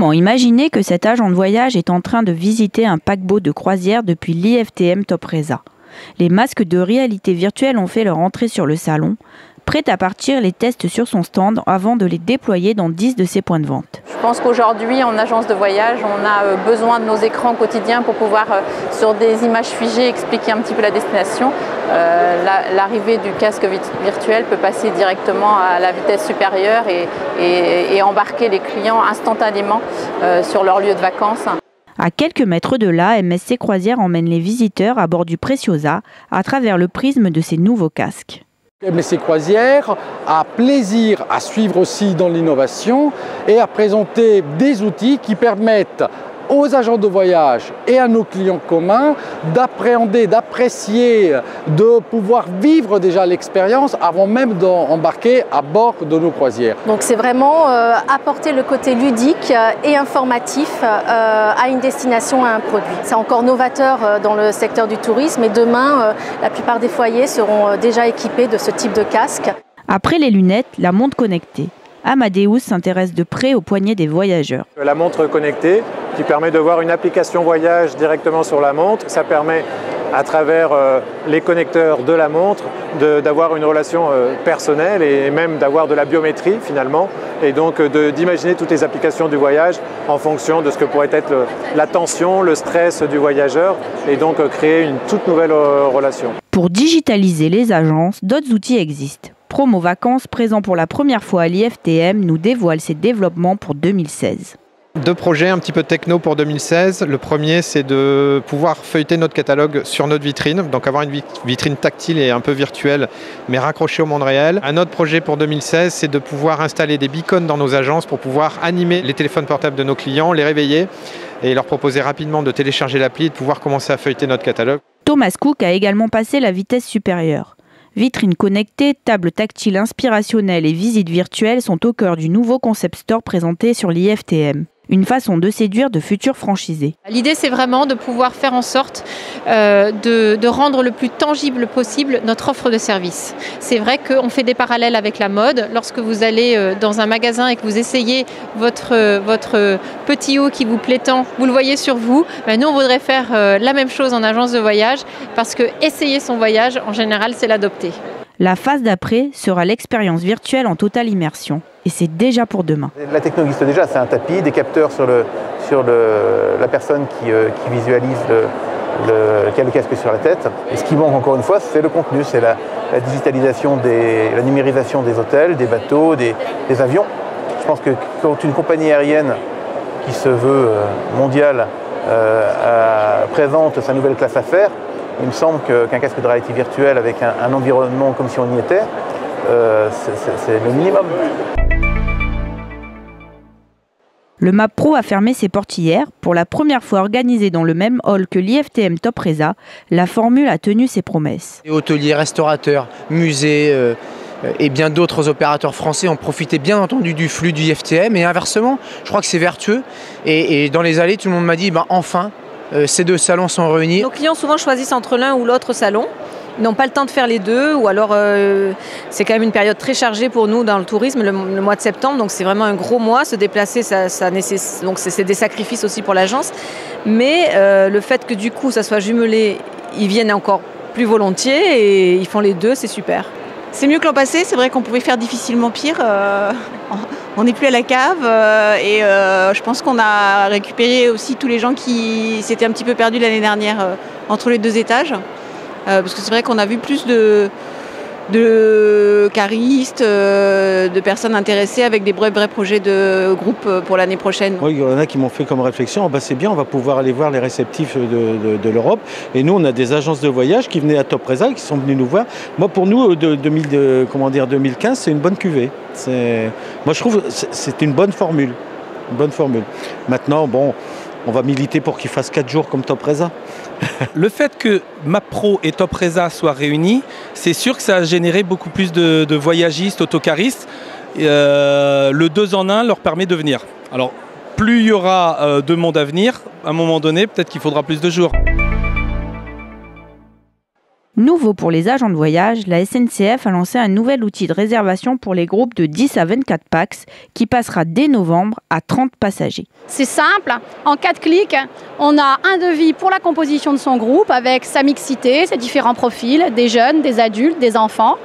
Comment imaginer que cet agent de voyage est en train de visiter un paquebot de croisière depuis l'IFTM Topresa? Les masques de réalité virtuelle ont fait leur entrée sur le salon. Prêt à partir, les tests sur son stand avant de les déployer dans 10 de ses points de vente. Je pense qu'aujourd'hui, en agence de voyage, on a besoin de nos écrans au quotidien pour pouvoir, sur des images figées, expliquer un petit peu la destination. L'arrivée du casque virtuel peut passer directement à la vitesse supérieure et embarquer les clients instantanément sur leur lieu de vacances. À quelques mètres de là, MSC Croisière emmène les visiteurs à bord du Preciosa à travers le prisme de ses nouveaux casques. MSC Croisière a plaisir à suivre aussi dans l'innovation et à présenter des outils qui permettent aux agents de voyage et à nos clients communs d'appréhender, d'apprécier, de pouvoir vivre déjà l'expérience avant même d'embarquer à bord de nos croisières. Donc c'est vraiment apporter le côté ludique et informatif à une destination, à un produit. C'est encore novateur dans le secteur du tourisme et demain, la plupart des foyers seront déjà équipés de ce type de casque. Après les lunettes, la montre connectée. Amadeus s'intéresse de près aux poignets des voyageurs. La montre connectée qui permet de voir une application voyage directement sur la montre, ça permet à travers les connecteurs de la montre d'avoir une relation personnelle et même d'avoir de la biométrie finalement et donc d'imaginer toutes les applications du voyage en fonction de ce que pourrait être la tension, le stress du voyageur et donc créer une toute nouvelle relation. Pour digitaliser les agences, d'autres outils existent. Promo Vacances, présent pour la première fois à l'IFTM, nous dévoile ses développements pour 2016. Deux projets un petit peu techno pour 2016. Le premier, c'est de pouvoir feuilleter notre catalogue sur notre vitrine, donc avoir une vitrine tactile et un peu virtuelle, mais raccrochée au monde réel. Un autre projet pour 2016, c'est de pouvoir installer des beacons dans nos agences pour pouvoir animer les téléphones portables de nos clients, les réveiller et leur proposer rapidement de télécharger l'appli et de pouvoir commencer à feuilleter notre catalogue. Thomas Cook a également passé la vitesse supérieure. Vitrines connectées, tables tactiles inspirationnelles et visites virtuelles sont au cœur du nouveau concept store présenté sur l'IFTM. Une façon de séduire de futurs franchisés. L'idée, c'est vraiment de pouvoir faire en sorte de rendre le plus tangible possible notre offre de service. C'est vrai qu'on fait des parallèles avec la mode. Lorsque vous allez dans un magasin et que vous essayez votre petit haut qui vous plaît tant, vous le voyez sur vous, nous, on voudrait faire la même chose en agence de voyage parce que essayer son voyage, en général, c'est l'adopter. La phase d'après sera l'expérience virtuelle en totale immersion. Et c'est déjà pour demain. La techno existe déjà, c'est un tapis, des capteurs sur la personne qui visualise qui a le casque sur la tête. Et ce qui manque encore une fois, c'est le contenu, c'est la digitalisation, la numérisation des hôtels, des bateaux, des avions. Je pense que quand une compagnie aérienne qui se veut mondiale présente sa nouvelle classe affaires, il me semble qu'un casque de réalité virtuelle avec un environnement comme si on y était, c'est le minimum. Le MAP Pro a fermé ses portes hier. Pour la première fois organisée dans le même hall que l'IFTM Topresa, la formule a tenu ses promesses. Hôteliers, restaurateurs, musées et bien d'autres opérateurs français ont profité bien entendu du flux du IFTM et inversement, je crois que c'est vertueux. Et dans les allées, tout le monde m'a dit enfin, ces deux salons sont réunis. Nos clients souvent choisissent entre l'un ou l'autre salon. Ils n'ont pas le temps de faire les deux ou alors c'est quand même une période très chargée pour nous dans le tourisme, le mois de septembre, donc c'est vraiment un gros mois. Se déplacer, ça nécessite, donc c'est des sacrifices aussi pour l'agence. Mais le fait que du coup ça soit jumelé, ils viennent encore plus volontiers et ils font les deux, c'est super. C'est mieux que l'an passé, c'est vrai qu'on pouvait faire difficilement pire. On n'est plus à la cave et je pense qu'on a récupéré aussi tous les gens qui s'étaient un petit peu perdus l'année dernière entre les deux étages. Parce que c'est vrai qu'on a vu plus de caristes, de personnes intéressées avec des vrais projets de groupe pour l'année prochaine. Oui, il y en a qui m'ont fait comme réflexion, c'est bien, on va pouvoir aller voir les réceptifs de l'Europe. Et nous, on a des agences de voyage qui venaient à Topresa, qui sont venus nous voir. Moi, pour nous, 2015, c'est une bonne cuvée. Moi, je trouve que c'est une bonne formule. Maintenant, on va militer pour qu'ils fassent 4 jours comme Topresa. Le fait que MAP Pro et Topresa soient réunis, c'est sûr que ça a généré beaucoup plus de voyagistes, autocaristes. Le 2 en 1 leur permet de venir. Alors, plus il y aura de monde à venir, à un moment donné, peut-être qu'il faudra plus de jours. Nouveau pour les agents de voyage, la SNCF a lancé un nouvel outil de réservation pour les groupes de 10 à 24 pax qui passera dès novembre à 30 passagers. C'est simple, en 4 clics, on a un devis pour la composition de son groupe avec sa mixité, ses différents profils, des jeunes, des adultes, des enfants.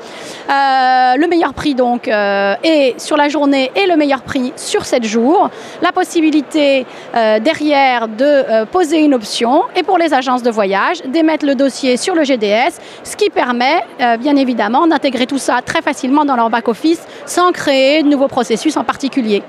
Le meilleur prix donc est sur la journée et le meilleur prix sur 7 jours. La possibilité derrière de poser une option et pour les agences de voyage d'émettre le dossier sur le GDS, ce qui permet bien évidemment d'intégrer tout ça très facilement dans leur back-office sans créer de nouveaux processus en particulier.